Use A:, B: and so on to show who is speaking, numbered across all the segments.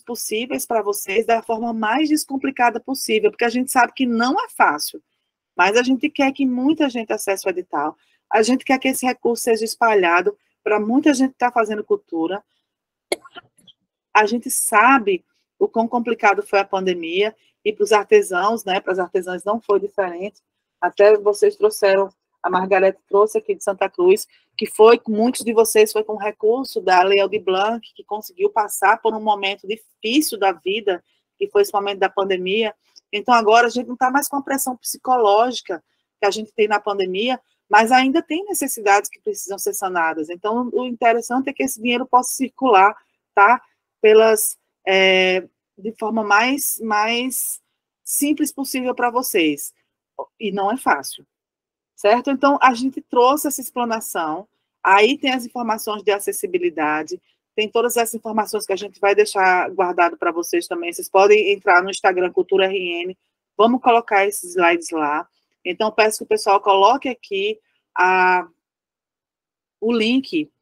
A: possíveis para vocês da forma mais descomplicada possível, porque a gente sabe que não é fácil, mas a gente quer que muita gente acesse o edital, a gente quer que esse recurso seja espalhado para muita gente que está fazendo cultura. A gente sabe o quão complicado foi a pandemia, e para os artesãos, né, para as artesãs não foi diferente, até vocês trouxeram, a Margarete trouxe aqui de Santa Cruz, que foi, muitos de vocês, foi com recurso da Lei Aldir Blanc, que conseguiu passar por um momento difícil da vida, que foi esse momento da pandemia. Então, agora, a gente não está mais com a pressão psicológica que a gente tem na pandemia, mas ainda tem necessidades que precisam ser sanadas. Então, o interessante é que esse dinheiro possa circular, tá? De forma mais simples possível para vocês. E não é fácil, certo? Então, a gente trouxe essa explanação, aí tem as informações de acessibilidade, tem todas essas informações que a gente vai deixar guardado para vocês também. Vocês podem entrar no Instagram Cultura RN, vamos colocar esses slides lá. Então, peço que o pessoal coloque aqui o link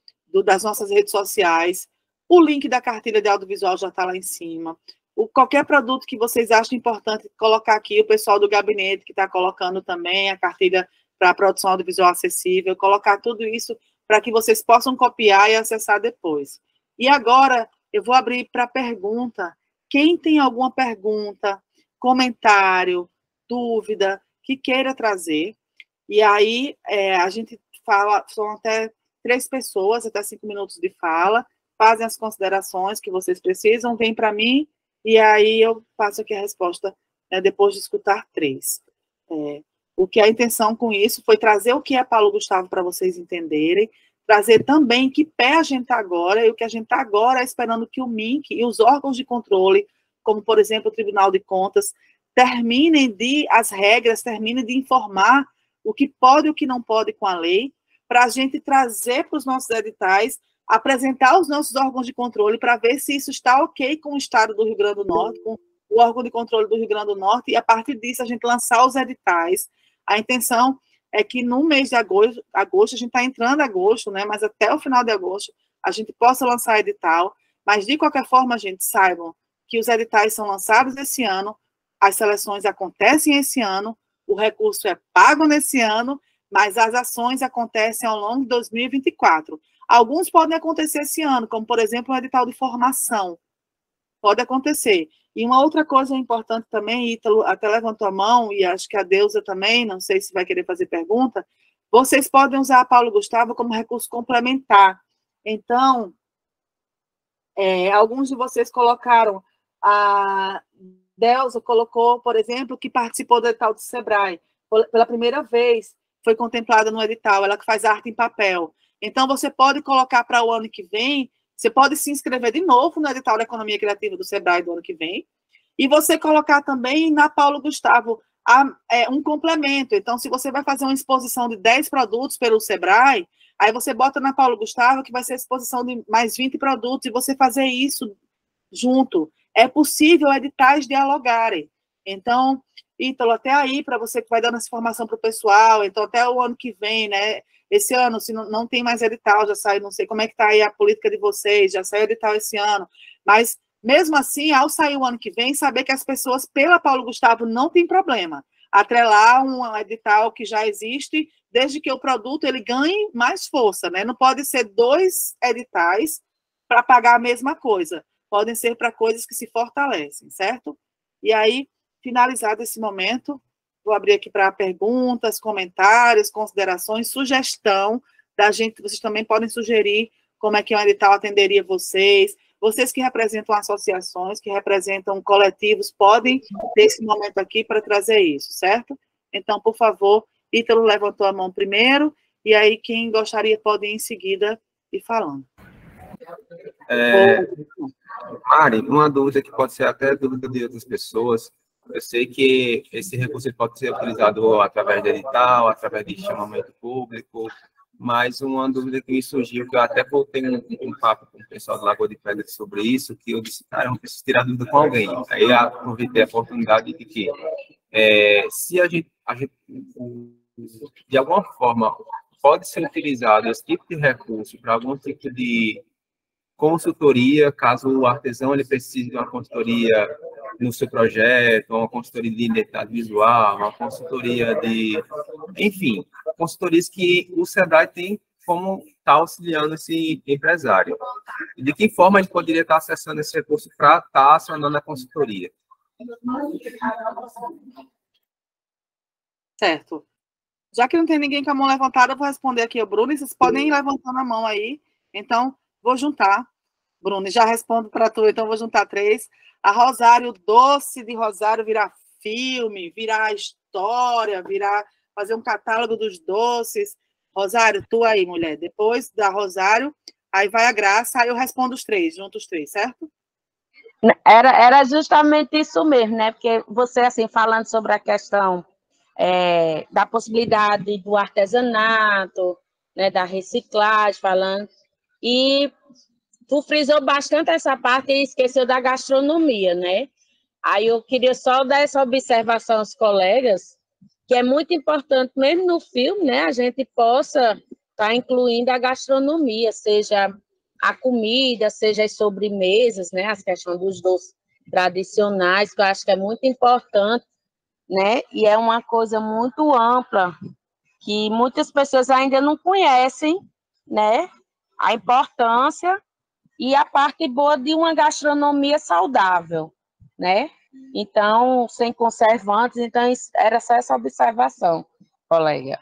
A: das nossas redes sociais, o link da cartilha de audiovisual já está lá em cima. Qualquer produto que vocês achem importante colocar aqui, o pessoal do gabinete que está colocando também a cartilha para a produção audiovisual acessível, colocar tudo isso para que vocês possam copiar e acessar depois. E agora eu vou abrir para pergunta. Quem tem alguma pergunta, comentário, dúvida, que queira trazer, e aí a gente fala, são até 3 pessoas, até 5 minutos de fala, fazem as considerações que vocês precisam, vem para mim, e aí eu passo aqui a resposta depois de escutar 3. O que a intenção com isso foi trazer o que é Paulo Gustavo para vocês entenderem, trazer também que pé a gente está agora, e o que a gente está agora é esperando que o MINC e os órgãos de controle, como, por exemplo, o Tribunal de Contas, terminem as regras, terminem de informar o que pode e o que não pode com a lei, para a gente trazer para os nossos editais, apresentar os nossos órgãos de controle para ver se isso está ok com o Estado do Rio Grande do Norte, com o órgão de controle do Rio Grande do Norte, e a partir disso a gente lançar os editais. A intenção é que no mês de agosto, a gente está entrando em agosto, né, mas até o final de agosto a gente possa lançar edital, mas de qualquer forma, gente, saibam que os editais são lançados esse ano, as seleções acontecem esse ano, o recurso é pago nesse ano, mas as ações acontecem ao longo de 2024. Alguns podem acontecer esse ano, como, por exemplo, um edital de formação. Pode acontecer. E uma outra coisa importante também, Ítalo até levantou a mão, e acho que a Deusa também, não sei se vai querer fazer pergunta, vocês podem usar a Paulo Gustavo como recurso complementar. Então, alguns de vocês colocaram, a Deusa colocou, por exemplo, que participou do edital do Sebrae. Pela primeira vez, foi contemplada no edital, ela que faz arte em papel. Então, você pode colocar para o ano que vem, você pode se inscrever de novo no edital da Economia Criativa do Sebrae do ano que vem, e você colocar também na Paulo Gustavo um complemento. Então, se você vai fazer uma exposição de 10 produtos pelo Sebrae, aí você bota na Paulo Gustavo, que vai ser a exposição de mais 20 produtos, e você fazer isso junto. É possível editais dialogarem. Então, Ítalo, até aí, para você que vai dando essa informação para o pessoal, então até o ano que vem, né? Esse ano, se não tem mais edital, já sai, não sei como é que está aí a política de vocês, já saiu edital esse ano, mas mesmo assim, ao sair o ano que vem, saber que as pessoas, pela Paulo Gustavo, não tem problema. Atrelar um edital que já existe, desde que o produto ele ganhe mais força, né? Não pode ser 2 editais para pagar a mesma coisa. Podem ser para coisas que se fortalecem, certo? E aí, finalizado esse momento, vou abrir aqui para perguntas, comentários, considerações, sugestão da gente, vocês também podem sugerir como é que o edital atenderia vocês. Vocês que representam associações, que representam coletivos, podem ter esse momento aqui para trazer isso, certo? Então, por favor, Ítalo levantou a mão primeiro, e aí quem gostaria pode ir em seguida ir falando.
B: Mari, uma dúvida que pode ser até dúvida de outras pessoas. Eu sei que esse recurso pode ser utilizado através de edital, através de chamamento público, mas uma dúvida que me surgiu, que eu até voltei um papo com o pessoal do Lagoa de Pedras sobre isso, que eu disse, cara, eu preciso tirar dúvida com alguém. Aí eu aproveitei a oportunidade de que, se a gente, de alguma forma, pode ser utilizado esse tipo de recurso para algum tipo de consultoria, caso o artesão ele precise de uma consultoria no seu projeto, uma consultoria de identidade visual, uma consultoria de... Enfim, consultorias que o SEBRAE tem como estar auxiliando esse empresário. E de que forma a gente poderia estar acessando esse recurso para estar acionando a consultoria?
A: Certo. Já que não tem ninguém com a mão levantada, eu vou responder aqui ao Bruno, e vocês podem ir levantando a mão aí. Então, vou juntar. Bruno, já respondo para tu, então vou juntar 3. A Rosário, o doce de Rosário virar filme, virar história, fazer um catálogo dos doces. Rosário, tu aí, mulher. Depois da Rosário, aí vai a Graça, aí eu respondo os 3, junto os 3, certo?
C: Era justamente isso mesmo, né? Porque você, assim, falando sobre a questão da possibilidade do artesanato, né, da reciclagem, falando, e tu frisou bastante essa parte e esqueceu da gastronomia, né? Aí eu queria só dar essa observação aos colegas, que é muito importante, mesmo no filme, né, a gente possa estar incluindo a gastronomia, seja a comida, seja as sobremesas, né, as questões dos doces tradicionais, que eu acho que é muito importante, né? E é uma coisa muito ampla, que muitas pessoas ainda não conhecem, né? A importância e a parte boa de uma gastronomia saudável, né? Então, sem conservantes, então era só essa observação, colega.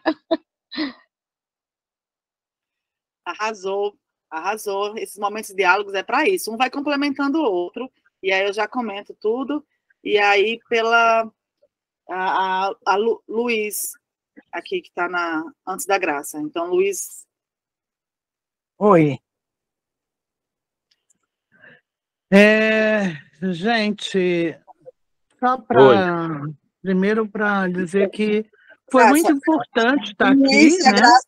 A: Arrasou, arrasou. Esses momentos de diálogos é para isso. Um vai complementando o outro, e aí eu já comento tudo, e aí pela... A Luiz, aqui, que está antes da Graça. Então, Luiz...
D: Oi. Gente, só primeiro para dizer que foi
A: Graça,
D: muito importante estar
A: Luiz
D: aqui,
A: e a
D: né?
A: Graça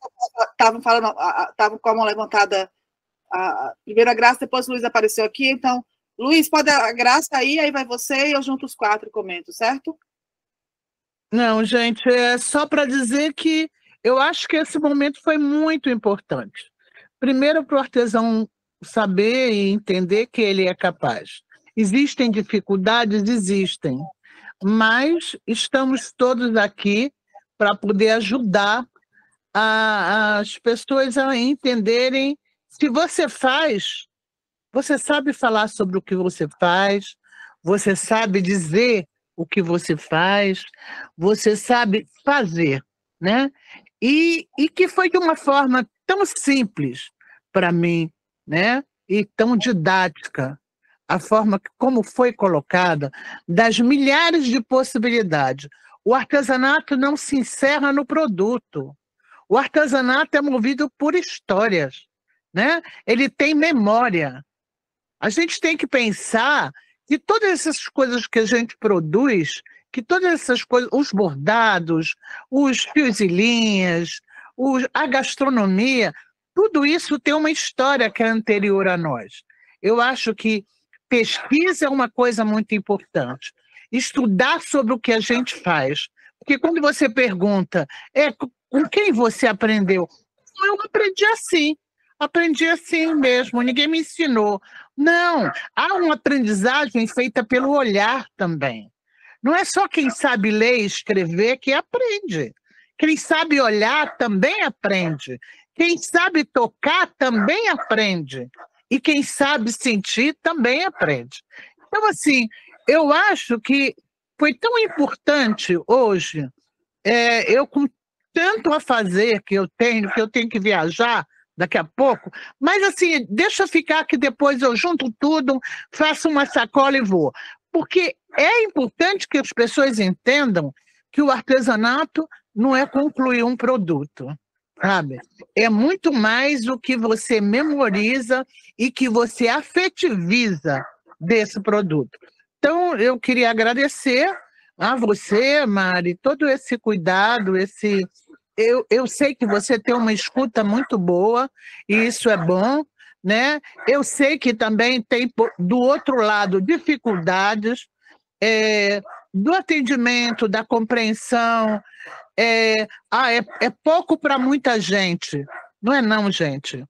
A: estavam falando, estavam com a mão levantada, primeiro a Graça, depois o Luiz apareceu aqui, então, Luiz, pode a Graça aí vai você e eu junto os 4 e comento, certo?
D: Não, gente, é só para dizer que eu acho que esse momento foi muito importante. Primeiro, para o artesão saber e entender que ele é capaz. Existem dificuldades? Existem, mas estamos todos aqui para poder ajudar as pessoas a entenderem. Se você faz, você sabe falar sobre o que você faz, você sabe dizer o que você faz, você sabe fazer, né? E que foi de uma forma tão simples para mim, né? E tão didática, a forma como foi colocada, das milhares de possibilidades. O artesanato não se encerra no produto. O artesanato é movido por histórias, né? Ele tem memória. A gente tem que pensar que todas essas coisas que a gente produz, que todas essas coisas, os bordados, os fios e linhas, a gastronomia, tudo isso tem uma história que é anterior a nós. Eu acho que pesquisa é uma coisa muito importante. Estudar sobre o que a gente faz. Porque quando você pergunta, com quem você aprendeu? Eu aprendi assim mesmo, ninguém me ensinou. Não, há uma aprendizagem feita pelo olhar também. Não é só quem sabe ler e escrever que aprende. Quem sabe olhar também aprende. Quem sabe tocar também aprende. E quem sabe sentir também aprende. Então, assim, eu acho que foi tão importante hoje, eu com tanto a fazer que eu tenho que viajar daqui a pouco, mas assim, deixa ficar que depois eu junto tudo, faço uma sacola e vou. Porque é importante que as pessoas entendam que o artesanato não é concluir um produto, sabe? É muito mais o que você memoriza e que você afetiviza desse produto. Então, eu queria agradecer a você, Mari, todo esse cuidado, eu sei que você tem uma escuta muito boa, e isso é bom, né? Eu sei que também tem, do outro lado, dificuldades do atendimento, da compreensão. É pouco para muita gente. Não é não, gente.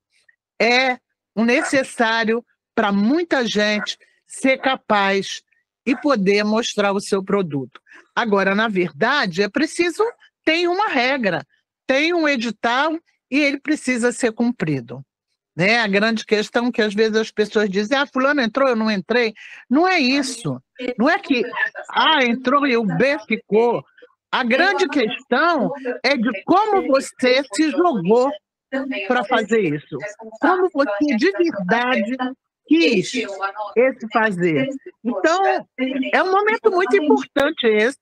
D: É o necessário para muita gente ser capaz e poder mostrar o seu produto. Agora, na verdade, é preciso, tem uma regra, tem um edital e ele precisa ser cumprido. Né? A grande questão que às vezes as pessoas dizem, fulano entrou, eu não entrei. Não é isso. Não é que A entrou e o B ficou. A grande questão é de como você se jogou para fazer isso. Como você de verdade quis esse fazer. Então, é um momento muito importante esse,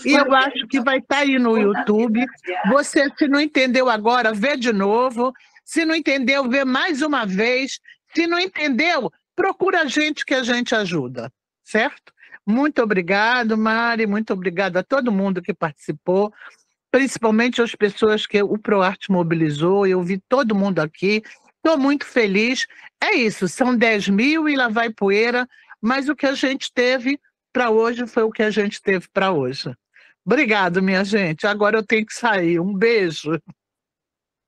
D: e eu acho que vai estar aí no YouTube. Você, se não entendeu agora, vê de novo. Se não entendeu, vê mais uma vez. Se não entendeu, procura a gente que a gente ajuda, certo? Muito obrigado, Mari, muito obrigada a todo mundo que participou, principalmente as pessoas que o ProArte mobilizou. Eu vi todo mundo aqui, estou muito feliz. É isso, são 10 mil e lá vai poeira, mas o que a gente teve para hoje foi o que a gente teve para hoje. Obrigado, minha gente. Agora eu tenho que sair. Um beijo.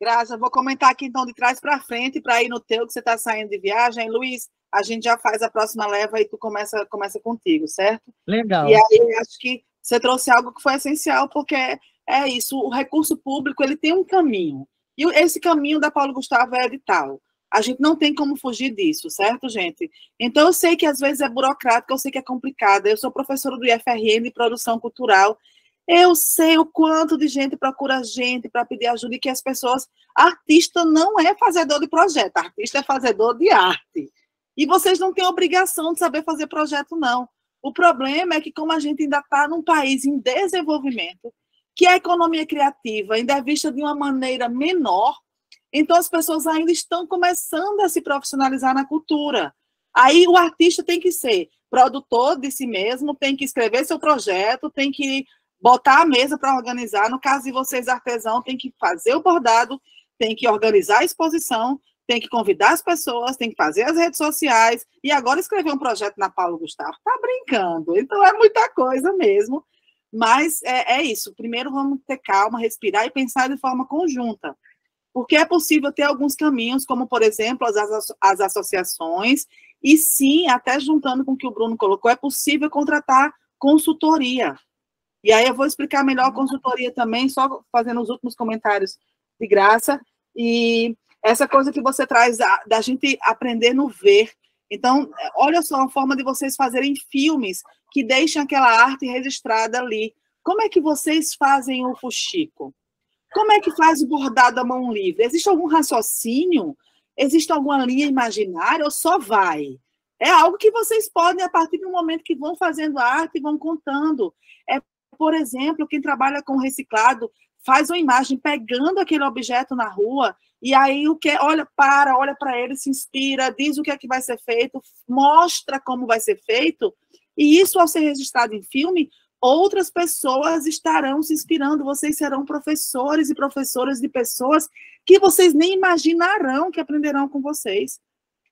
A: Graça, vou comentar aqui então de trás para frente, para ir no teu, que você está saindo de viagem. Luiz, a gente já faz a próxima leva e tu começa contigo, certo?
D: Legal.
A: E aí, acho que você trouxe algo que foi essencial, porque é isso, o recurso público, ele tem um caminho. E esse caminho da Paulo Gustavo é edital. A gente não tem como fugir disso, certo, gente? Então, eu sei que às vezes é burocrático, eu sei que é complicado. Eu sou professora do IFRN de produção cultural. Eu sei o quanto de gente procura a gente para pedir ajuda e que as pessoas... Artista não é fazedor de projeto, artista é fazedor de arte. E vocês não têm obrigação de saber fazer projeto, não. O problema é que, como a gente ainda está num país em desenvolvimento, que a economia criativa ainda é vista de uma maneira menor, então as pessoas ainda estão começando a se profissionalizar na cultura. Aí o artista tem que ser produtor de si mesmo, tem que escrever seu projeto, tem que botar a mesa para organizar. No caso de vocês, artesão, tem que fazer o bordado, tem que organizar a exposição, tem que convidar as pessoas, tem que fazer as redes sociais, e agora escrever um projeto na Paulo Gustavo. Tá brincando. Então, é muita coisa mesmo. Mas é isso. Primeiro, vamos ter calma, respirar e pensar de forma conjunta. Porque é possível ter alguns caminhos, como, por exemplo, as associações, e sim, até juntando com o que o Bruno colocou, é possível contratar consultoria. E aí eu vou explicar melhor a consultoria também, só fazendo os últimos comentários de graça. E essa coisa que você traz da gente aprender no ver. Então, olha só, uma forma de vocês fazerem filmes que deixem aquela arte registrada ali. Como é que vocês fazem o fuxico? Como é que faz o bordado à mão livre? Existe algum raciocínio? Existe alguma linha imaginária ou só vai? É algo que vocês podem, a partir do momento que vão fazendo a arte, vão contando. Por exemplo, quem trabalha com reciclado faz uma imagem pegando aquele objeto na rua e aí olha para ele, se inspira, diz o que é que vai ser feito, mostra como vai ser feito, e isso, ao ser registrado em filme, outras pessoas estarão se inspirando, vocês serão professores e professoras de pessoas que vocês nem imaginarão que aprenderão com vocês.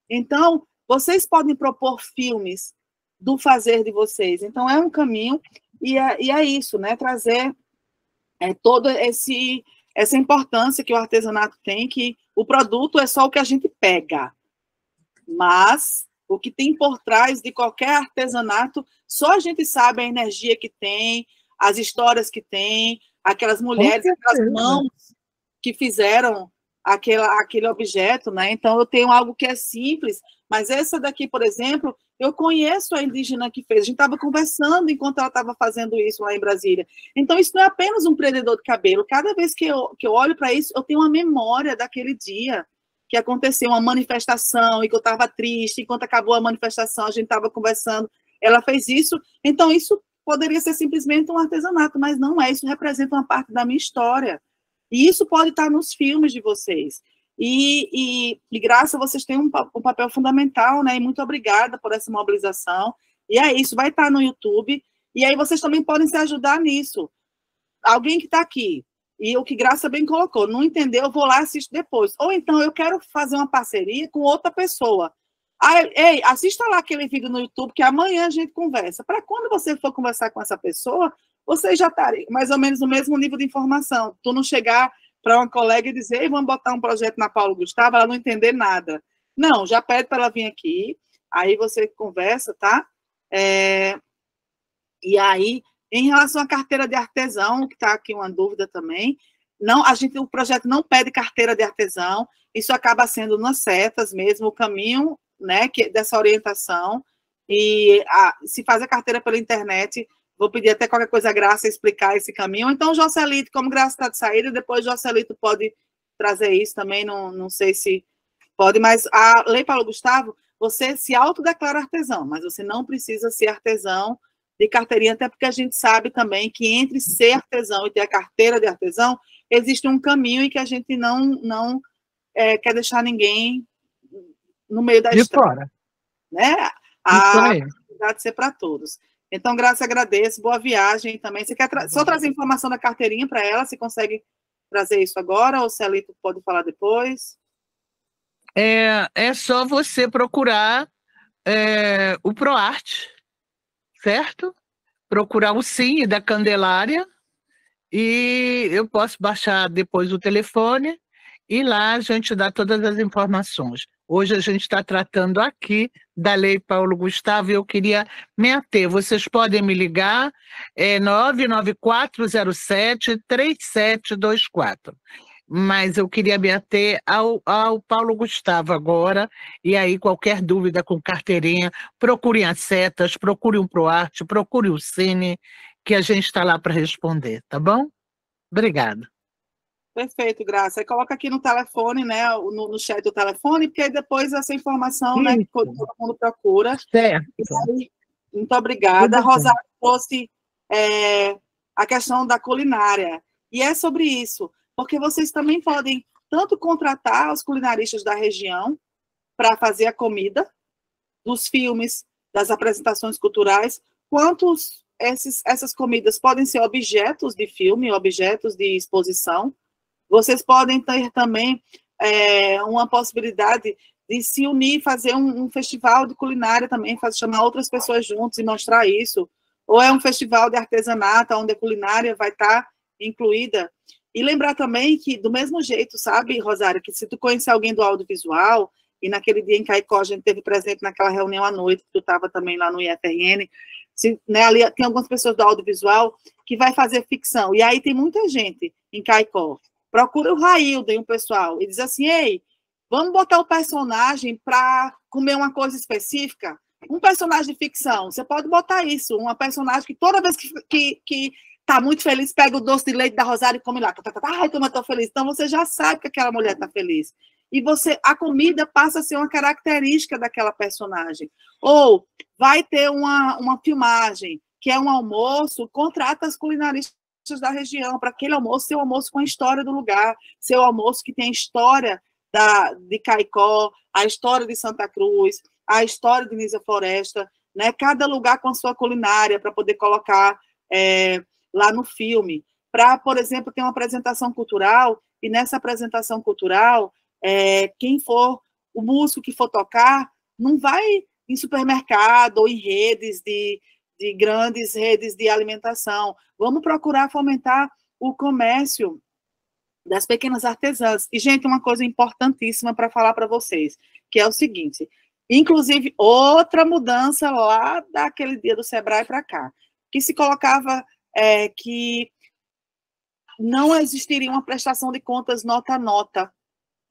A: Então, vocês podem propor filmes do fazer de vocês. Então, é um caminho. E é isso, né? Trazer toda essa importância que o artesanato tem, que o produto é só o que a gente pega. Mas o que tem por trás de qualquer artesanato, só a gente sabe a energia que tem, as histórias que tem, aquelas mulheres, aquelas mãos que fizeram aquele objeto, né? Então, eu tenho algo que é simples, mas essa daqui, por exemplo, eu conheço a indígena que fez. A gente estava conversando enquanto ela estava fazendo isso lá em Brasília. Então, isso não é apenas um prendedor de cabelo. Cada vez que eu olho para isso, eu tenho uma memória daquele dia que aconteceu uma manifestação e que eu estava triste. Enquanto acabou a manifestação, a gente estava conversando. Ela fez isso. Então, isso poderia ser simplesmente um artesanato, mas não é. Isso representa uma parte da minha história. E isso pode estar nos filmes de vocês. E Graça, vocês têm um papel fundamental, né? E muito obrigada por essa mobilização. E é isso, vai estar no YouTube. E aí vocês também podem se ajudar nisso. Alguém que está aqui, e o que Graça bem colocou, não entendeu, eu vou lá e assisto depois. Ou então, eu quero fazer uma parceria com outra pessoa. Ei, assista lá aquele vídeo no YouTube, que amanhã a gente conversa. Para quando você for conversar com essa pessoa, você já está mais ou menos no mesmo nível de informação. Tu não chegar para uma colega e dizer, ei, vamos botar um projeto na Paulo Gustavo, ela não entender nada. Não, já pede para ela vir aqui, aí você conversa, tá? E aí, em relação à carteira de artesão, que está aqui uma dúvida também, não, o projeto não pede carteira de artesão, isso acaba sendo nas setas mesmo, o caminho, né, dessa orientação, e se faz a carteira pela internet, vou pedir até qualquer coisa a Graça explicar esse caminho, então Jocelito, como Graça está de saída, depois Jocelito pode trazer isso também, não sei se pode, mas a Lei Paulo Gustavo, você se autodeclara artesão, mas você não precisa ser artesão de carteirinha, até porque a gente sabe também que entre ser artesão e ter a carteira de artesão, existe um caminho em que a gente não quer deixar ninguém no meio da estrada. Né? A oportunidade de ser para todos. Então, Graça, agradeço, boa viagem também. Você quer só trazer informação da carteirinha para ela? Você consegue trazer isso agora, ou o Celito pode falar depois?
D: É só você procurar o ProArt, certo? Procurar o Cine da Candelária, e eu posso baixar depois o telefone, e lá a gente dá todas as informações. Hoje a gente está tratando aqui da Lei Paulo Gustavo, e eu queria me ater. Vocês podem me ligar, 99407-3724. Mas eu queria me ater ao Paulo Gustavo agora, e aí qualquer dúvida com carteirinha, procurem as setas, procurem o ProArt, procurem o Cine, que a gente está lá para responder, tá bom? Obrigada.
A: Perfeito, Graça. Aí coloca aqui no telefone, né, no chat do telefone, porque aí depois essa informação, né, que todo mundo procura.
D: Certo.
A: Aí, muito obrigada. A Rosário trouxe a questão da culinária, e é sobre isso, porque vocês também podem tanto contratar os culinaristas da região para fazer a comida, dos filmes, das apresentações culturais, quanto essas comidas podem ser objetos de filme, objetos de exposição. Vocês podem ter também uma possibilidade de se unir, fazer um festival de culinária também, chamar outras pessoas juntos e mostrar isso. Ou é um festival de artesanato, onde a culinária vai estar incluída. E lembrar também que, do mesmo jeito, sabe, Rosário, que se tu conhecer alguém do audiovisual, e naquele dia em Caicó a gente teve presente naquela reunião à noite, que tu estava também lá no IFRN, né, ali tem algumas pessoas do audiovisual que vai fazer ficção, e aí tem muita gente em Caicó. Procura o Raildo e o pessoal, e diz assim, ei, vamos botar o personagem para comer uma coisa específica? Um personagem de ficção, você pode botar isso, uma personagem que toda vez que tá muito feliz, pega o doce de leite da Rosário e come lá. Ai, como eu tô feliz. Então, você já sabe que aquela mulher tá feliz. E a comida passa a ser uma característica daquela personagem. Ou vai ter uma filmagem, que é um almoço, contrata as culinaristas da região, para aquele almoço ser um almoço com a história do lugar, ser o almoço que tem a história de Caicó, a história de Santa Cruz, a história de Nísia Floresta, né? Cada lugar com a sua culinária, para poder colocar lá no filme, para, por exemplo, ter uma apresentação cultural, e nessa apresentação cultural, quem for, o músico que for tocar, não vai em supermercado ou em redes de grandes redes de alimentação. Vamos procurar fomentar o comércio das pequenas artesãs. E, gente, uma coisa importantíssima para falar para vocês, que é o seguinte, inclusive, outra mudança lá daquele dia do Sebrae para cá, que se colocava que não existiria uma prestação de contas nota a nota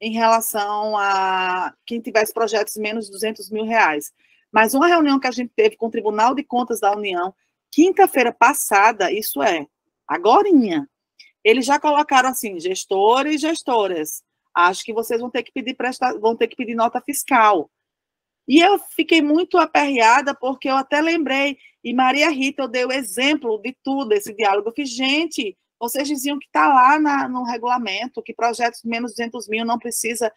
A: em relação a quem tivesse projetos menos de 200 mil reais. Mas uma reunião que a gente teve com o Tribunal de Contas da União, quinta-feira passada, isso agorinha, eles já colocaram assim, gestores e gestoras, acho que vocês vão ter que pedir nota fiscal. E eu fiquei muito aperreada, porque eu até lembrei, e Maria Rita, eu dei o exemplo de tudo, esse diálogo. Eu fiz, gente, vocês diziam que está lá no regulamento, que projetos menos de 200 mil não precisa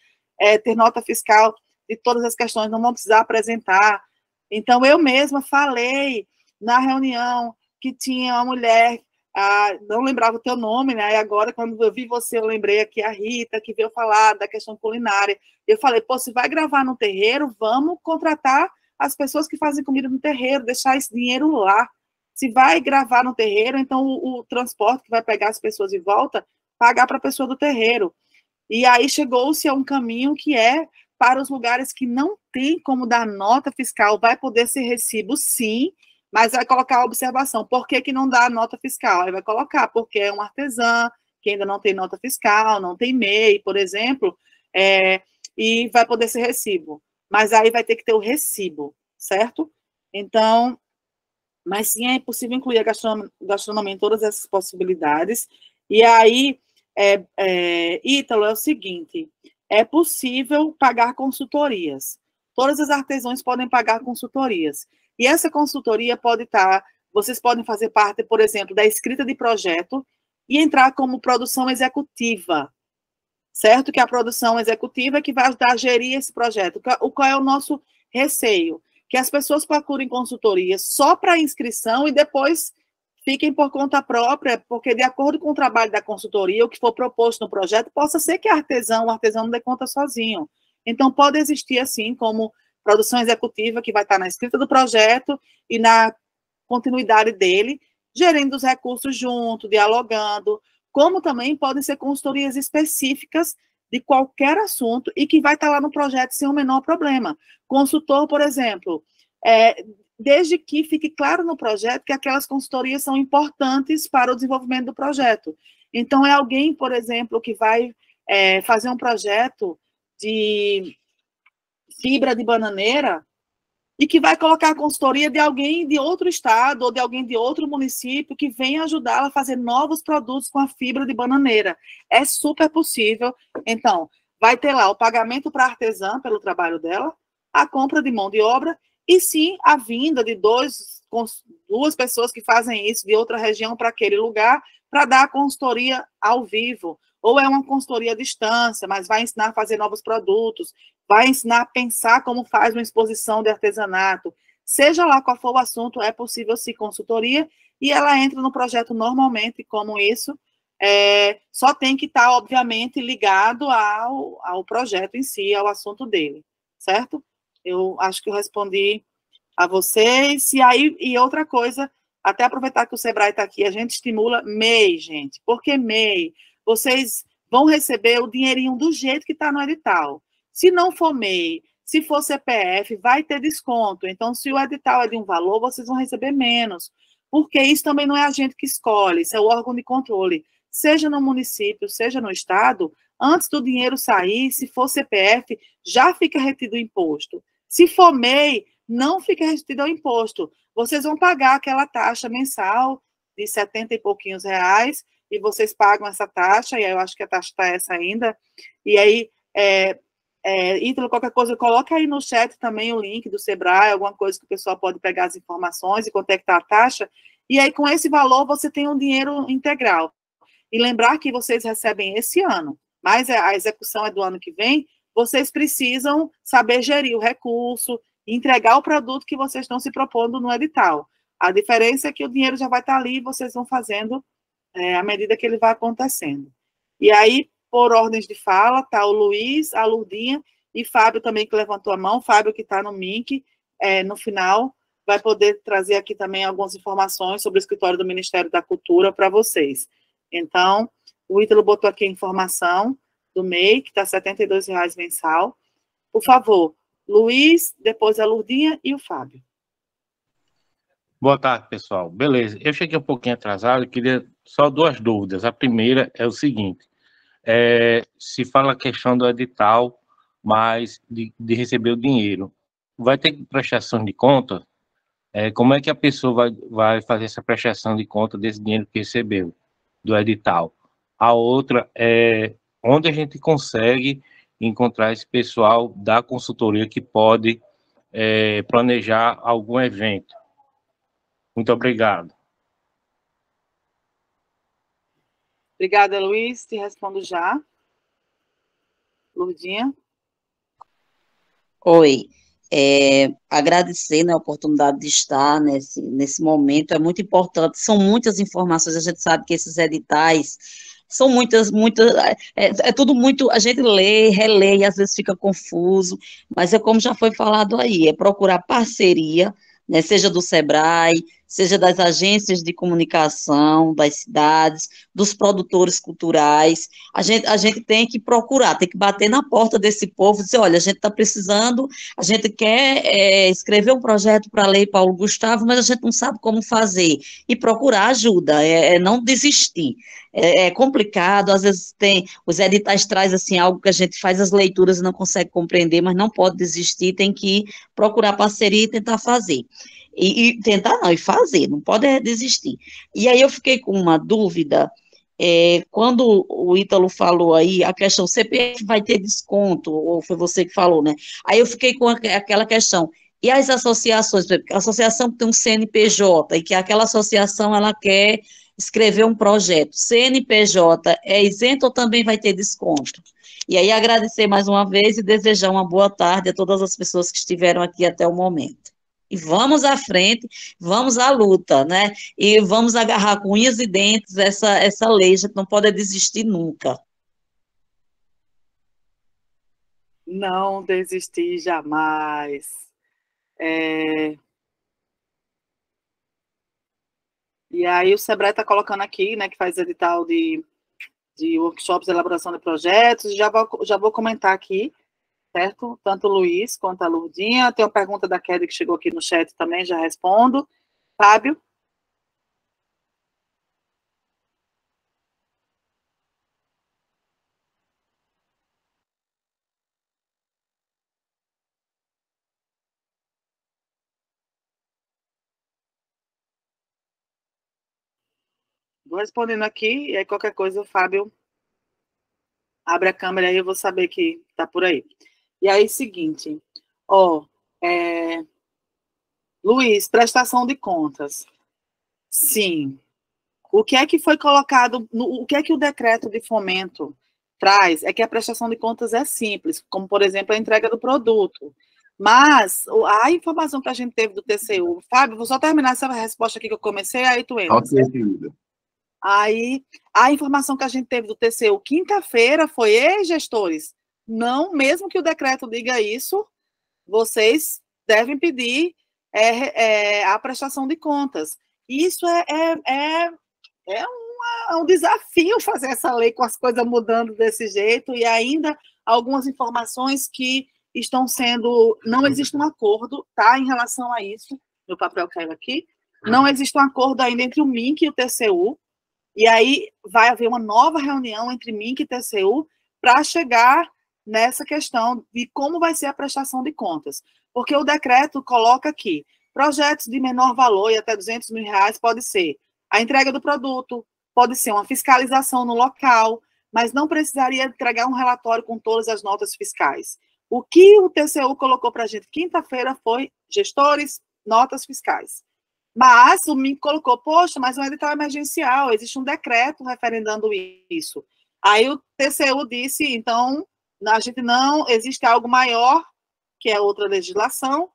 A: ter nota fiscal de todas as questões, não vão precisar apresentar. Então, eu mesma falei na reunião que tinha uma mulher, não lembrava o teu nome, né? E agora, quando eu vi você, eu lembrei aqui a Rita, que veio falar da questão culinária. Eu falei, pô, se vai gravar no terreiro, vamos contratar as pessoas que fazem comida no terreiro, deixar esse dinheiro lá. Se vai gravar no terreiro, então o transporte que vai pegar as pessoas de volta, pagar para a pessoa do terreiro. E aí chegou-se a um caminho que para os lugares que não tem como dar nota fiscal, vai poder ser recibo, sim, mas vai colocar a observação. Por que que não dá nota fiscal? Aí vai colocar, porque é um artesã, que ainda não tem nota fiscal, não tem MEI, por exemplo, e vai poder ser recibo. Mas aí vai ter que ter o recibo, certo? Então, mas sim, é possível incluir a gastronomia em todas essas possibilidades. E aí, Ítalo, é o seguinte, é possível pagar consultorias. Todas as artesãos podem pagar consultorias. E essa consultoria pode estar, vocês podem fazer parte, por exemplo, da escrita de projeto e entrar como produção executiva, certo? Que a produção executiva é que vai ajudar a gerir esse projeto. Qual é o nosso receio? Que as pessoas procurem consultoria só para inscrição e depois fiquem por conta própria, porque de acordo com o trabalho da consultoria, o que for proposto no projeto, possa ser que o artesão não dê conta sozinho. Então, pode existir, assim, como produção executiva, que vai estar na escrita do projeto e na continuidade dele, gerindo os recursos junto, dialogando, como também podem ser consultorias específicas de qualquer assunto e que vai estar lá no projeto sem o menor problema. Consultor, por exemplo, desde que fique claro no projeto que aquelas consultorias são importantes para o desenvolvimento do projeto. Então, é alguém, por exemplo, que vai fazer um projeto de fibra de bananeira e que vai colocar a consultoria de alguém de outro estado ou de alguém de outro município que venha ajudá-la a fazer novos produtos com a fibra de bananeira. É super possível. Então, vai ter lá o pagamento para a artesã pelo trabalho dela, a compra de mão de obra e, sim, a vinda de duas pessoas que fazem isso de outra região para aquele lugar para dar a consultoria ao vivo. Ou é uma consultoria à distância, mas vai ensinar a fazer novos produtos, vai ensinar a pensar como faz uma exposição de artesanato. Seja lá qual for o assunto, é possível sim consultoria, e ela entra no projeto normalmente como isso, só tem que estar, obviamente, ligado ao projeto em si, ao assunto dele, certo? Eu acho que eu respondi a vocês. E outra coisa, até aproveitar que o Sebrae está aqui, a gente estimula MEI, gente. Por que MEI? Vocês vão receber o dinheirinho do jeito que está no edital. Se não for MEI, se for CPF, vai ter desconto. Então, se o edital é de um valor, vocês vão receber menos. Porque isso também não é a gente que escolhe, isso é o órgão de controle. Seja no município, seja no estado, antes do dinheiro sair, se for CPF, já fica retido o imposto. Se for MEI, não fica retido o imposto. Vocês vão pagar aquela taxa mensal de 70 e pouquinhos reais, e vocês pagam essa taxa, e aí eu acho que a taxa está essa ainda. E aí, Ítalo, qualquer coisa, coloca aí no chat também o link do Sebrae, alguma coisa que o pessoal pode pegar as informações e quanto é que está a taxa. E aí, com esse valor, você tem um dinheiro integral. E lembrar que vocês recebem esse ano, mas a execução é do ano que vem, vocês precisam saber gerir o recurso, entregar o produto que vocês estão se propondo no edital. A diferença é que o dinheiro já vai estar ali e vocês vão fazendo à medida que ele vai acontecendo. E aí, por ordens de fala, está o Luiz, a Lourdinha e Fábio também, que levantou a mão. Fábio, que está no MINC, no final, vai poder trazer aqui também algumas informações sobre o escritório do Ministério da Cultura para vocês. Então, o Ítalo botou aqui a informação do MEI, que está R$ 72,00 mensal. Por favor, Luiz, depois a Lourdinha e o Fábio.
E: Boa tarde, pessoal. Beleza, eu cheguei um pouquinho atrasado, eu queria só duas dúvidas. A primeira é o seguinte, se fala a questão do edital, mas de receber o dinheiro, vai ter prestação de conta? Como é que a pessoa vai fazer essa prestação de conta desse dinheiro que recebeu do edital? A outra é onde a gente consegue encontrar esse pessoal da consultoria que pode planejar algum evento. Muito obrigado.
A: Obrigada, Luiz. Te respondo já. Lourdinha.
F: Oi. Agradecer, né, a oportunidade de estar nesse momento. É muito importante. São muitas informações. A gente sabe que esses editais são muitas, tudo muito, a gente lê, relê, e às vezes fica confuso, mas como já foi falado aí, procurar parceria, né, seja do Sebrae, seja das agências de comunicação, das cidades, dos produtores culturais. A gente tem que procurar, tem que bater na porta desse povo e dizer, olha, a gente está precisando, a gente quer escrever um projeto para a Lei Paulo Gustavo, mas a gente não sabe como fazer. E procurar ajuda, não desistir. É complicado, às vezes os editais trazem assim, algo que a gente faz as leituras e não consegue compreender, mas não pode desistir, tem que procurar parceria e tentar fazer. E tentar não, e fazer, não pode desistir. E aí eu fiquei com uma dúvida, quando o Ítalo falou aí, a questão CPF vai ter desconto, ou foi você que falou, né? Aí eu fiquei com aquela questão, e as associações, por exemplo, a associação que tem um CNPJ, e que aquela associação, ela quer escrever um projeto, CNPJ é isento ou também vai ter desconto? E aí agradecer mais uma vez e desejar uma boa tarde a todas as pessoas que estiveram aqui até o momento. E vamos à frente, vamos à luta, né? E vamos agarrar com unhas e dentes essa lei, a gente não pode desistir nunca.
A: Não desistir jamais. E aí o Sebrae está colocando aqui, né, que faz edital de workshops, elaboração de projetos, já vou comentar aqui, certo? Tanto o Luiz quanto a Lourdinha. Tem uma pergunta da Kelly que chegou aqui no chat também, já respondo. Fábio? Vou respondendo aqui, e aí qualquer coisa o Fábio abre a câmera aí, eu vou saber que está por aí. E aí, seguinte, Luiz, prestação de contas. Sim. O que é que foi colocado, o que é que o decreto de fomento traz é que a prestação de contas é simples, como, por exemplo, a entrega do produto. Mas a informação que a gente teve do TCU, Fábio, vou só terminar essa resposta aqui que eu comecei, aí tu entra. Aí, a informação que a gente teve do TCU quinta-feira foi, ei, gestores, não, mesmo que o decreto diga isso, vocês devem pedir a prestação de contas. Isso é um desafio fazer essa lei com as coisas mudando desse jeito e ainda algumas informações que estão sendo... Não existe um acordo, tá, em relação a isso. Meu papel caiu aqui. Não existe um acordo ainda entre o MINC e o TCU. E aí vai haver uma nova reunião entre MINC e TCU para chegar nessa questão de como vai ser a prestação de contas. Porque o decreto coloca aqui, projetos de menor valor e até R$200 mil pode ser a entrega do produto, pode ser uma fiscalização no local, mas não precisaria entregar um relatório com todas as notas fiscais. O que o TCU colocou para a gente quinta-feira foi gestores, notas fiscais. Mas o MINC colocou, poxa, mas é um edital emergencial, existe um decreto referendando isso. Aí o TCU disse, então, a gente não, existe algo maior, que é outra legislação,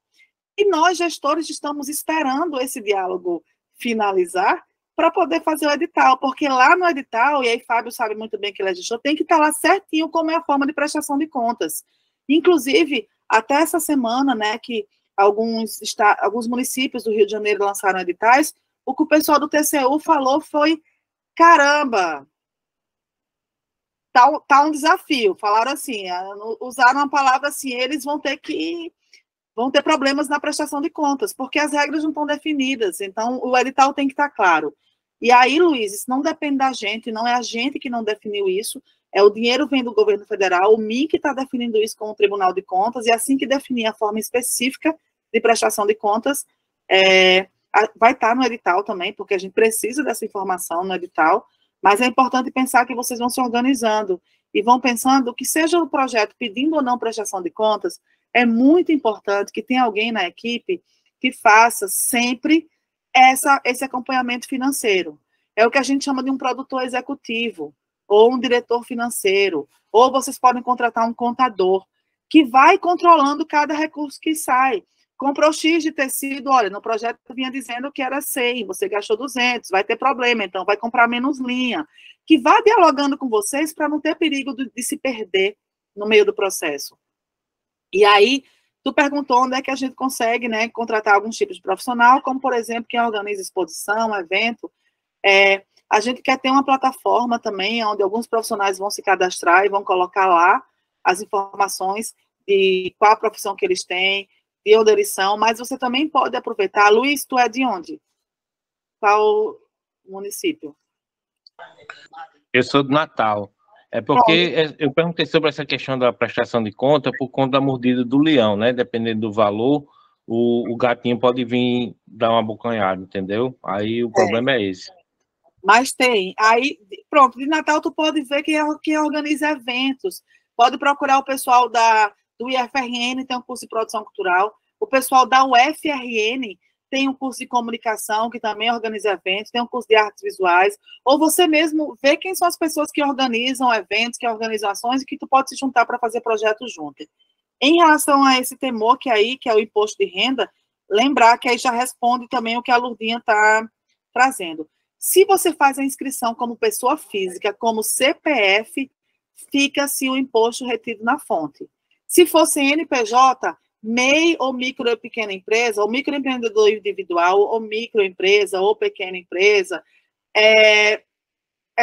A: e nós, gestores, estamos esperando esse diálogo finalizar para poder fazer o edital, porque lá no edital, e aí Fábio sabe muito bem que ele é gestor, tem que estar lá certinho como é a forma de prestação de contas. Inclusive, até essa semana, né, que alguns municípios do Rio de Janeiro lançaram editais, o que o pessoal do TCU falou foi, caramba, tá um desafio. Falaram assim, usaram a palavra assim, eles vão ter problemas na prestação de contas, porque as regras não estão definidas, então o edital tem que estar claro. E aí, Luiz, isso não depende da gente, não é a gente que não definiu isso, o dinheiro vem do governo federal, o MINC está definindo isso com o Tribunal de Contas, e assim que definir a forma específica de prestação de contas, vai estar no edital também, porque a gente precisa dessa informação no edital, mas é importante pensar que vocês vão se organizando e vão pensando que seja o projeto pedindo ou não prestação de contas, é muito importante que tenha alguém na equipe que faça sempre esse acompanhamento financeiro. É o que a gente chama de um produtor executivo, ou um diretor financeiro, ou vocês podem contratar um contador, que vai controlando cada recurso que sai. Comprou X de tecido, olha, no projeto vinha dizendo que era 100, você gastou 200, vai ter problema, então vai comprar menos linha. Que vá dialogando com vocês para não ter perigo de se perder no meio do processo. E aí, Tu perguntou onde é que a gente consegue, né, contratar alguns tipos de profissional, como, por exemplo, quem organiza exposição, evento. A gente quer ter uma plataforma também, onde alguns profissionais vão se cadastrar e vão colocar lá as informações de qual a profissão que eles têm, de onde eles são, mas você também pode aproveitar. Luiz, tu é de onde? Qual município?
E: Eu sou do Natal. É porque eu perguntei sobre essa questão da prestação de conta por conta da mordida do leão, né? Dependendo do valor, o gatinho pode vir dar uma abocanhada, entendeu? Aí o problema é esse.
A: Mas tem. Aí, pronto, de Natal tu pode ver quem organiza eventos. Pode procurar o pessoal do IFRN, tem um curso de produção cultural. O pessoal da UFRN tem um curso de comunicação, que também organiza eventos, tem um curso de artes visuais. Ou você mesmo vê quem são as pessoas que organizam eventos, que organizam ações, e que tu pode se juntar para fazer projetos juntos. Em relação a esse temor que é o imposto de renda, lembrar que aí já responde também o que a Lurdinha está trazendo. Se você faz a inscrição como pessoa física, como CPF, fica-se o imposto retido na fonte. Se for CNPJ, MEI ou micro e pequena empresa, ou microempreendedor individual, ou microempresa, ou pequena empresa, é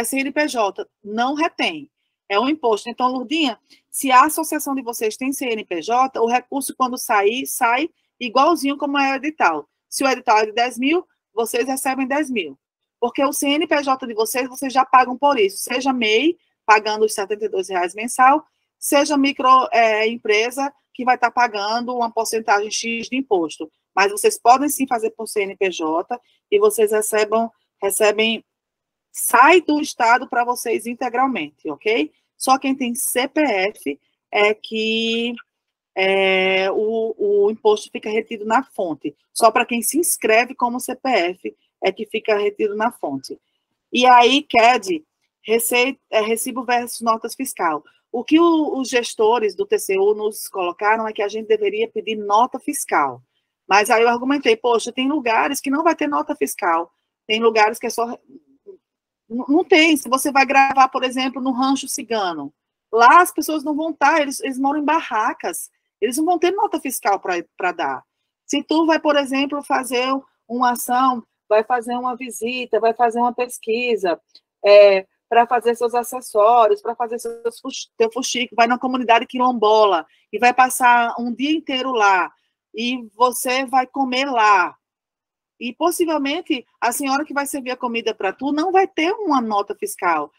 A: CNPJ, não retém. É um imposto. Então, Lurdinha, se a associação de vocês tem CNPJ, o recurso, quando sai igualzinho como é o edital. Se o edital é de 10 mil, vocês recebem 10 mil. Porque o CNPJ de vocês já pagam por isso. Seja MEI, pagando os R$ 72,00 mensal, seja microempresa, que vai estar pagando uma porcentagem X de imposto. Mas vocês podem sim fazer por CNPJ e vocês recebem, sai do Estado para vocês integralmente, ok? Só quem tem CPF é que o imposto fica retido na fonte. Só para quem se inscreve como CPF é que fica retido na fonte. E aí, CAD, recibo versus notas fiscal. O que os gestores do TCU nos colocaram é que a gente deveria pedir nota fiscal. Mas aí eu argumentei, poxa, tem lugares que não vai ter nota fiscal. Tem lugares que é só... Não tem. Se você vai gravar, por exemplo, no Rancho Cigano, lá as pessoas não vão estar, eles moram em barracas. Eles não vão ter nota fiscal para dar. Se tu vai, por exemplo, fazer uma ação, vai fazer uma visita, vai fazer uma pesquisa, para fazer seus acessórios, para fazer teu fuxico, vai na comunidade quilombola e vai passar um dia inteiro lá, e você vai comer lá, e possivelmente a senhora que vai servir a comida para tu não vai ter uma nota fiscal.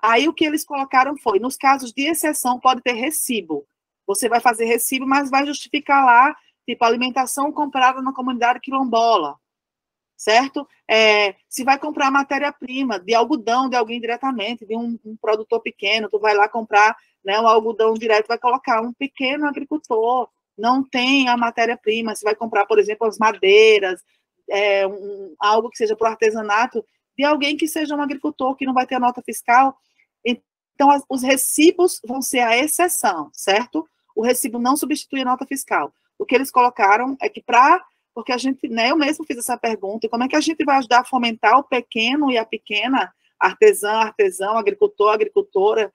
A: Aí o que eles colocaram foi, nos casos de exceção, pode ter recibo. Você vai fazer recibo, mas vai justificar lá, tipo, alimentação comprada na comunidade quilombola, certo? Se vai comprar matéria-prima de algodão de alguém diretamente, de um produtor pequeno, tu vai lá comprar, né, um algodão direto, vai colocar um pequeno agricultor, não tem a matéria-prima, se vai comprar, por exemplo, as madeiras, algo que seja para o artesanato, de alguém que seja um agricultor, que não vai ter a nota fiscal. Então, os recibos vão ser a exceção, certo? O recibo não substitui a nota fiscal. O que eles colocaram é que porque a gente, né, eu mesmo fiz essa pergunta, como é que a gente vai ajudar a fomentar o pequeno e a pequena, artesão, agricultor, agricultora,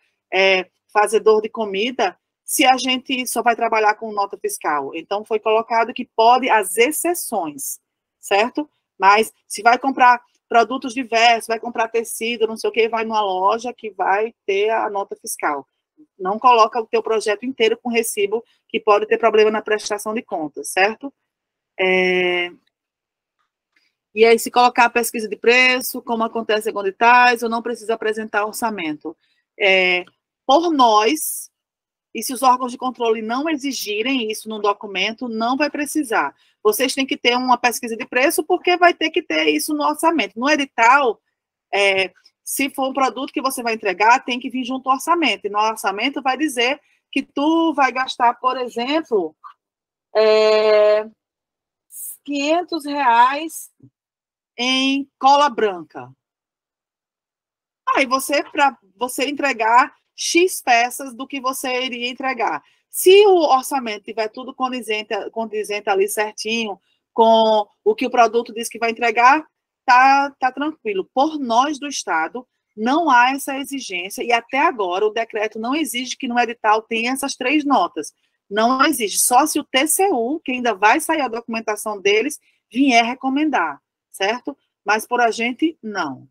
A: fazedor de comida, se a gente só vai trabalhar com nota fiscal? Então, foi colocado que pode as exceções, certo? Mas se vai comprar produtos diversos, vai comprar tecido, não sei o que, vai numa loja que vai ter a nota fiscal. Não coloca o teu projeto inteiro com recibo, que pode ter problema na prestação de contas, certo? E aí, se colocar a pesquisa de preço, como acontece com editais, ou não precisa apresentar orçamento. Por nós, e se os órgãos de controle não exigirem isso no documento, não vai precisar. Vocês têm que ter uma pesquisa de preço, porque vai ter que ter isso no orçamento. No edital, se for um produto que você vai entregar, tem que vir junto ao orçamento. E no orçamento vai dizer que tu vai gastar, por exemplo, R$500 em cola branca. Aí para você entregar X peças do que você iria entregar. Se o orçamento tiver tudo condizente ali certinho com o que o produto diz que vai entregar, tá tranquilo. Por nós do Estado, não há essa exigência, e até agora o decreto não exige que no edital tenha essas 3 notas. Não existe. Só se o TCU, que ainda vai sair a documentação deles, vier recomendar, certo? Mas por a gente, não.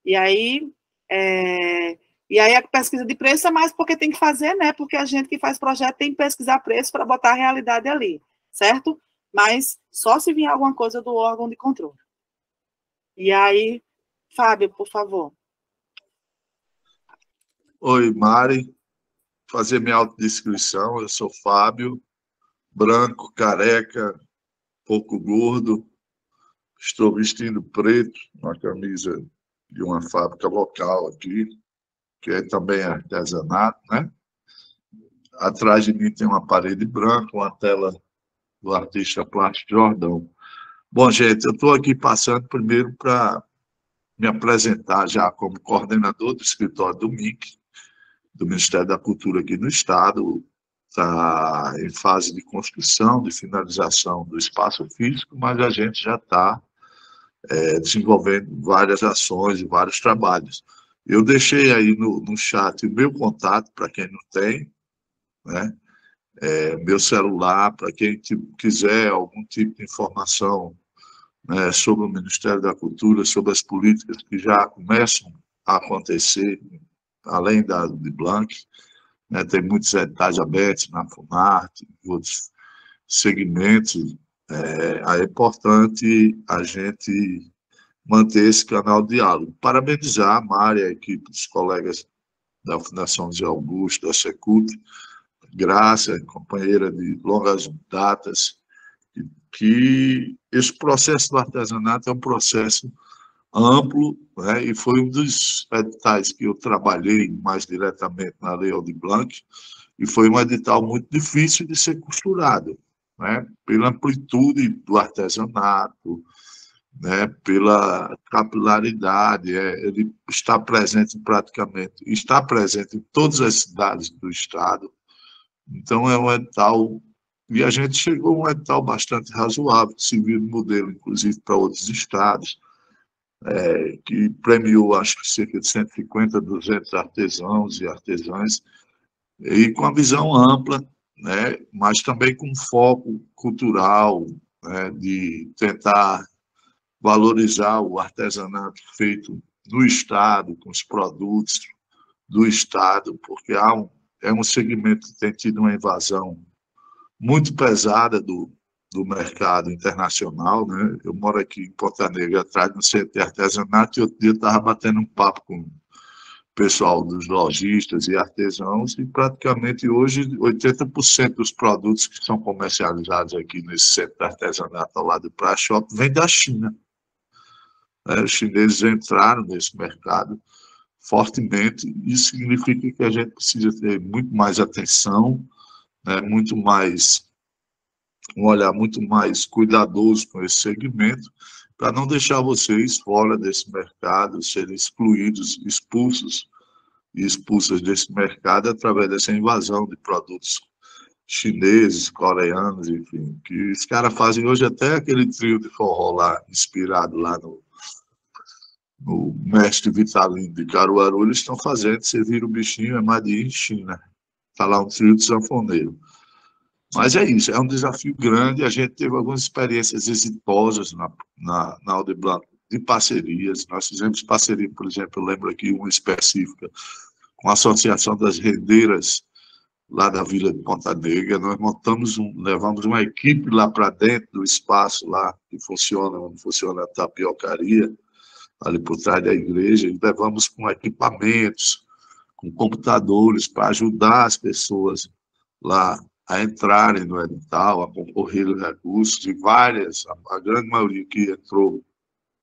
A: E aí a pesquisa de preço é mais porque tem que fazer, né? Porque a gente que faz projeto tem que pesquisar preço para botar a realidade ali, certo? Mas só se vier alguma coisa do órgão de controle. E aí, Fábio, por favor.
G: Oi, Mari. Fazer minha autodescrição. Eu sou Fábio, branco, careca, pouco gordo. Estou vestindo preto, uma camisa de uma fábrica local aqui, que é também artesanato, né? Atrás de mim tem uma parede branca, uma tela do artista plástico Jordão. Bom, gente, eu estou aqui passando primeiro para me apresentar já como coordenador do escritório do MIC, do Ministério da Cultura aqui no Estado. Está em fase de construção, de finalização do espaço físico, mas a gente já está desenvolvendo várias ações e vários trabalhos. Eu deixei aí no chat o meu contato, para quem não tem, né? Meu celular, para quem quiser algum tipo de informação, né, sobre o Ministério da Cultura, sobre as políticas que já começam a acontecer, além da de Blanc, né, tem muitos editais abertos na Funarte, outros segmentos. É importante a gente manter esse canal de diálogo. Parabenizar a Mari, a equipe dos colegas da Fundação Zé Augusto, da Secult, Graça, companheira de longas datas, que esse processo do artesanato é um processo amplo, né, e foi um dos editais que eu trabalhei mais diretamente na Lei Aldir Blanc, e foi um edital muito difícil de ser costurado, né, pela amplitude do artesanato, né, pela capilaridade. Ele está presente em todas as cidades do estado. Então é um edital, e a gente chegou a um edital bastante razoável, serviu de modelo, inclusive, para outros estados, que premiou, acho que, cerca de 150, 200 artesãos e artesãs, e com a visão ampla, né, mas também com foco cultural, né, de tentar valorizar o artesanato feito no Estado, com os produtos do Estado, porque é um segmento que tem tido uma invasão muito pesada do mercado internacional, né? Eu moro aqui em Ponta Negra, atrás do centro de artesanato, e outro dia eu estava batendo um papo com o pessoal dos lojistas e artesãos, e praticamente hoje 80% dos produtos que são comercializados aqui nesse centro de artesanato ao lado do Praia Shopping vem da China. Os chineses entraram nesse mercado fortemente. Isso significa que a gente precisa ter muito mais atenção, né, um olhar muito mais cuidadoso com esse segmento, para não deixar vocês fora desse mercado, serem excluídos, expulsos e expulsas desse mercado através dessa invasão de produtos chineses, coreanos, enfim, que os caras fazem hoje até aquele trio de forró lá, inspirado lá no mestre Vitalino de Caruaru. Eles estão fazendo, você vira o bichinho, é Made in China. Está lá um trio de sanfoneiro. Mas é isso, é um desafio grande. A gente teve algumas experiências exitosas na Aldir Blanc de parcerias. Nós fizemos parceria, por exemplo, eu lembro aqui uma específica com a Associação das Rendeiras lá da Vila de Ponta Negra. Nós levamos uma equipe lá para dentro do espaço lá que funciona, onde funciona a tapiocaria, ali por trás da igreja, e levamos com equipamentos, com computadores, para ajudar as pessoas lá a entrarem no edital, a concorrer os recursos, e a grande maioria que entrou,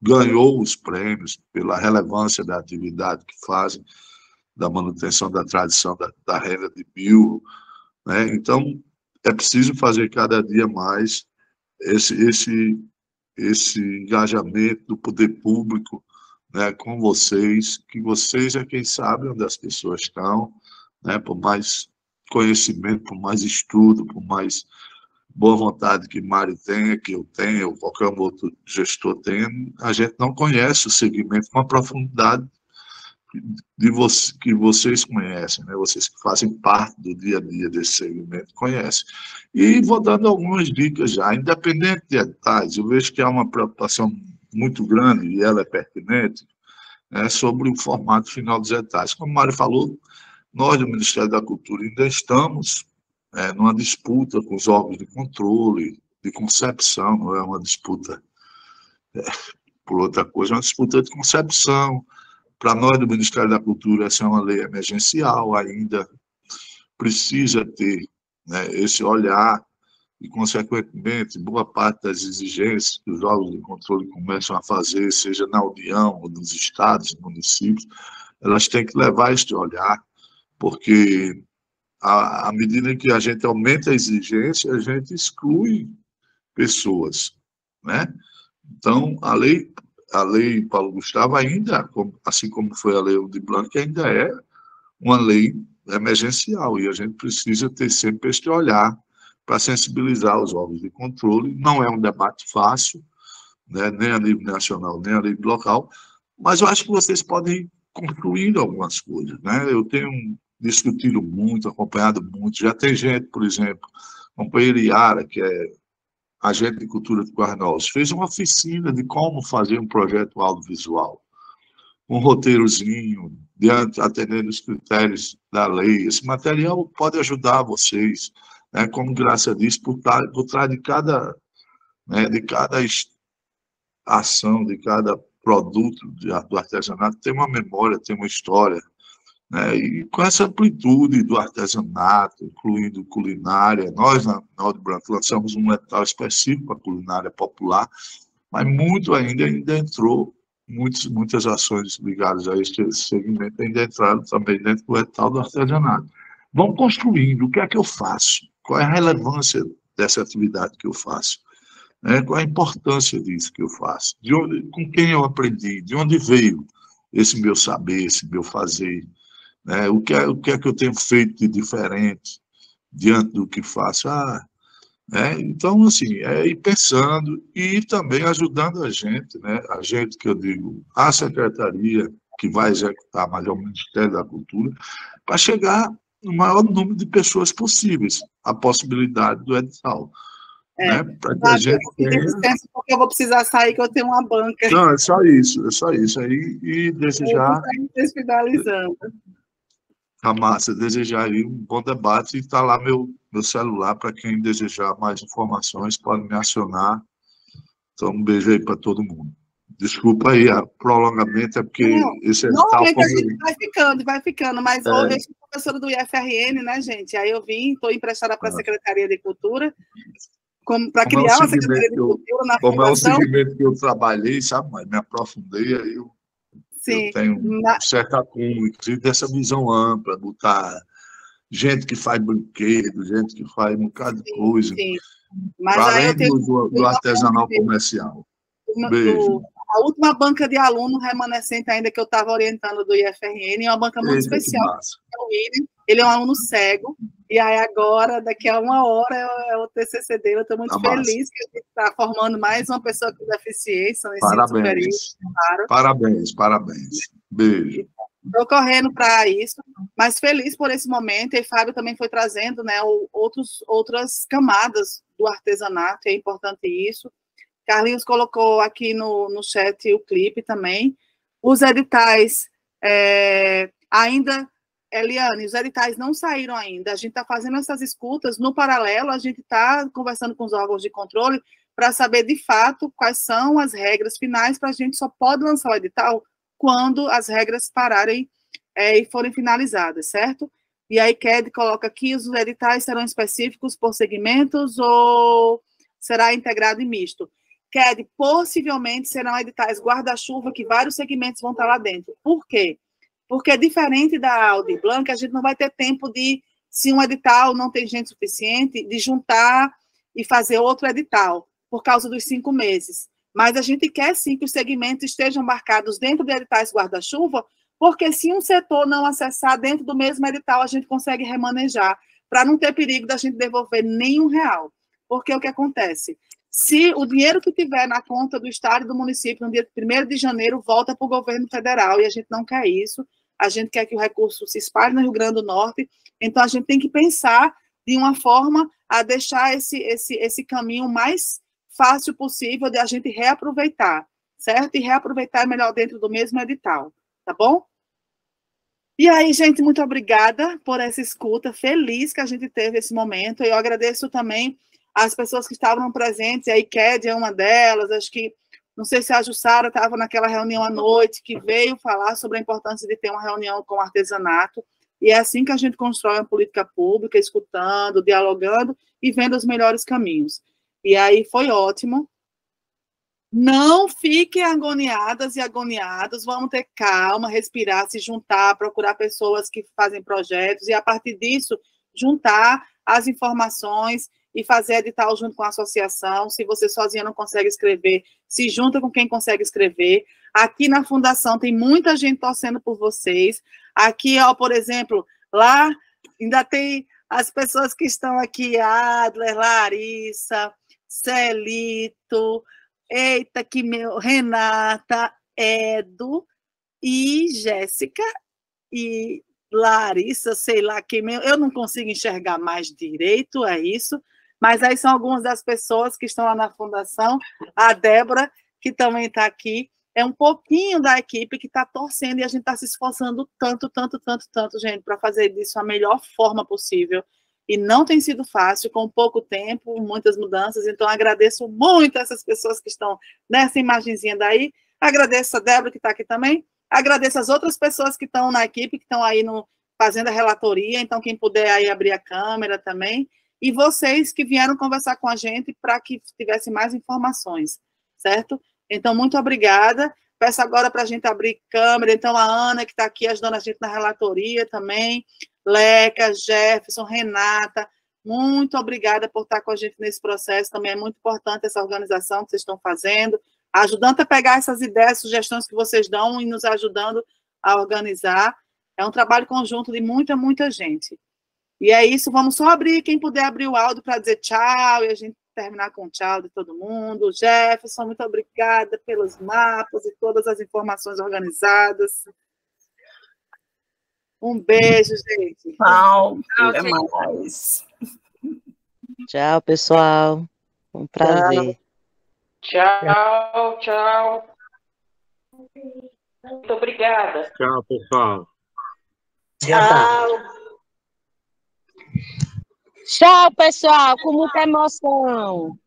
G: ganhou os prêmios pela relevância da atividade que fazem, da manutenção da tradição da renda de mil, né? Então, é preciso fazer cada dia mais esse engajamento do poder público, né, com vocês, que vocês é quem sabe onde as pessoas estão, né, por mais conhecimento, por mais estudo, por mais boa vontade que Mário tenha, que eu tenha, ou qualquer outro gestor tenha, a gente não conhece o segmento com a profundidade que vocês conhecem, né? Vocês que fazem parte do dia a dia desse segmento conhecem. E vou dando algumas dicas já, independente de editais, eu vejo que há uma preocupação muito grande, e ela é pertinente, né, sobre o formato final dos editais. Como o Mário falou, nós do Ministério da Cultura ainda estamos numa disputa com os órgãos de controle, de concepção, não é uma disputa por outra coisa, é uma disputa de concepção. Para nós do Ministério da Cultura, essa é uma lei emergencial, ainda precisa ter, né, esse olhar e, consequentemente, boa parte das exigências que os órgãos de controle começam a fazer, seja na União ou nos estados e municípios, elas têm que levar este olhar, porque à medida que a gente aumenta a exigência, a gente exclui pessoas, né? Então, a lei Paulo Gustavo ainda, assim como foi a lei Aldir Blanc, ainda é uma lei emergencial, e a gente precisa ter sempre este olhar para sensibilizar os órgãos de controle. Não é um debate fácil, né, nem a nível nacional, nem a nível local, mas eu acho que vocês podem ir concluindo algumas coisas, né? Eu tenho discutido muito, acompanhado muito, já tem gente, por exemplo, a companheira Yara, que é agente de cultura de Guarnós, fez uma oficina de como fazer um projeto audiovisual, um roteirozinho, atendendo os critérios da lei. Esse material pode ajudar vocês, né, como graça disso, por trás de cada, né, de cada ação, de cada produto do artesanato, tem uma memória, tem uma história, né? E com essa amplitude do artesanato, incluindo culinária, nós na Aldir Blanc lançamos um edital específico para a culinária popular, mas muito ainda entrou, muitas ações ligadas a este segmento ainda entraram também dentro do edital do artesanato. Vamos construindo, o que é que eu faço? Qual é a relevância dessa atividade que eu faço? Qual é a importância disso que eu faço? Com quem eu aprendi? De onde veio esse meu saber, esse meu fazer? O que é que eu tenho feito de diferente diante do que faço? Então, assim, ir pensando e também ajudando a gente, né? A gente, que eu digo, a secretaria que vai executar, mas é o Ministério da Cultura, para chegar no maior número de pessoas possíveis, a possibilidade do edital. Para que a gente tenha...
A: Porque eu vou precisar sair, que eu tenho uma banca.
G: Não, é só isso. Aí, e desejar...
A: finalizando.
G: A massa, desejar aí um bom debate, e está lá meu celular, para quem desejar mais informações, pode me acionar. Então, um beijo aí para todo mundo. Desculpa aí, o prolongamento é porque esse edital...
A: Normalmente a gente vai ficando, mas hoje eu sou professora do IFRN, né, gente? Aí eu estou emprestada para a Secretaria de Cultura, para criar uma Secretaria de Cultura na
G: Como
A: fundação.
G: é o segmento que eu trabalhei, sabe, mas me aprofundei, aí eu tenho um certo acúmulo, inclusive, dessa visão ampla, botar gente que faz brinquedo, gente que faz um bocado de coisa,
A: mas
G: além do artesanal comercial. Beijo.
A: A última banca de aluno remanescente ainda que eu estava orientando do IFRN, é uma banca muito especial. Ele é um aluno cego, e aí agora, daqui a 1 hora, é o TCC dele. Eu estou muito feliz que a gente está formando mais uma pessoa com deficiência no ensino superior. Claro.
G: Parabéns. Beijo.
A: Estou correndo para isso, mas feliz por esse momento, e Fábio também foi trazendo, né, outras camadas do artesanato, é importante isso. Carlinhos colocou aqui no chat o clipe também. Os editais ainda... Eliane, os editais não saíram ainda. A gente está fazendo essas escutas. No paralelo, a gente está conversando com os órgãos de controle para saber, de fato, quais são as regras finais, para a gente só pode lançar o edital quando as regras pararem e forem finalizadas, certo? E aí, Ked coloca aqui, os editais serão específicos por segmentos ou será integrado e misto? Ked, possivelmente serão editais guarda-chuva, que vários segmentos vão estar lá dentro. Por quê? Porque, diferente da Aldir Blanc, a gente não vai ter tempo de, se um edital não tem gente suficiente, de juntar e fazer outro edital, por causa dos 5 meses. Mas a gente quer, sim, que os segmentos estejam marcados dentro de editais guarda-chuva, porque se um setor não acessar dentro do mesmo edital, a gente consegue remanejar, para não ter perigo da gente devolver nenhum real. Porque o que acontece? Se o dinheiro que tiver na conta do Estado e do município no dia 1º de janeiro volta para o governo federal, e a gente não quer isso, a gente quer que o recurso se espalhe no Rio Grande do Norte, então a gente tem que pensar de uma forma a deixar esse caminho mais fácil possível de a gente reaproveitar, certo? E reaproveitar melhor dentro do mesmo edital, tá bom? E aí, gente, muito obrigada por essa escuta, feliz que a gente teve esse momento. Eu agradeço também as pessoas que estavam presentes, a ICAD é uma delas, acho que, não sei se a Jussara estava naquela reunião à noite, que veio falar sobre a importância de ter uma reunião com o artesanato, e é assim que a gente constrói uma política pública, escutando, dialogando e vendo os melhores caminhos. E aí foi ótimo. Não fiquem agoniadas e agoniados, vamos ter calma, respirar, se juntar, procurar pessoas que fazem projetos e, a partir disso, juntar as informações e fazer edital junto com a associação. Se você sozinha não consegue escrever, se junta com quem consegue escrever. Aqui na Fundação tem muita gente torcendo por vocês. Aqui, ó, por exemplo, lá ainda tem as pessoas que estão aqui, Adler, Larissa, Celito... Eita, que meu, Renata, Edo e Jéssica e Larissa, sei lá quem meu, eu não consigo enxergar mais direito, é isso, mas aí são algumas das pessoas que estão lá na Fundação, a Débora, que também está aqui, é um pouquinho da equipe que está torcendo e a gente está se esforçando tanto, gente, para fazer disso a melhor forma possível. E não tem sido fácil, com pouco tempo, muitas mudanças, então agradeço muito essas pessoas que estão nessa imagenzinha daí, agradeço a Débora, que está aqui também, agradeço as outras pessoas que estão na equipe, que estão aí fazendo a relatoria, então quem puder aí abrir a câmera também, e vocês que vieram conversar com a gente para que tivesse mais informações, certo? Então, muito obrigada, peço agora para a gente abrir câmera, então a Ana, que está aqui ajudando a gente na relatoria também, Leca, Jefferson, Renata, muito obrigada por estar com a gente nesse processo, também é muito importante essa organização que vocês estão fazendo, ajudando a pegar essas ideias, sugestões que vocês dão e nos ajudando a organizar, é um trabalho conjunto de muita gente. E é isso, vamos só abrir, quem puder abrir o áudio para dizer tchau, e a gente terminar com tchau de todo mundo. Jefferson, muito obrigada pelos mapas e todas as informações organizadas. Um beijo, gente.
C: Tchau.
A: Até mais.
F: Tchau, pessoal. Um prazer.
H: Tchau. Muito obrigada.
E: Tchau, pessoal.
A: Tchau.
C: Tchau, pessoal, com muita emoção.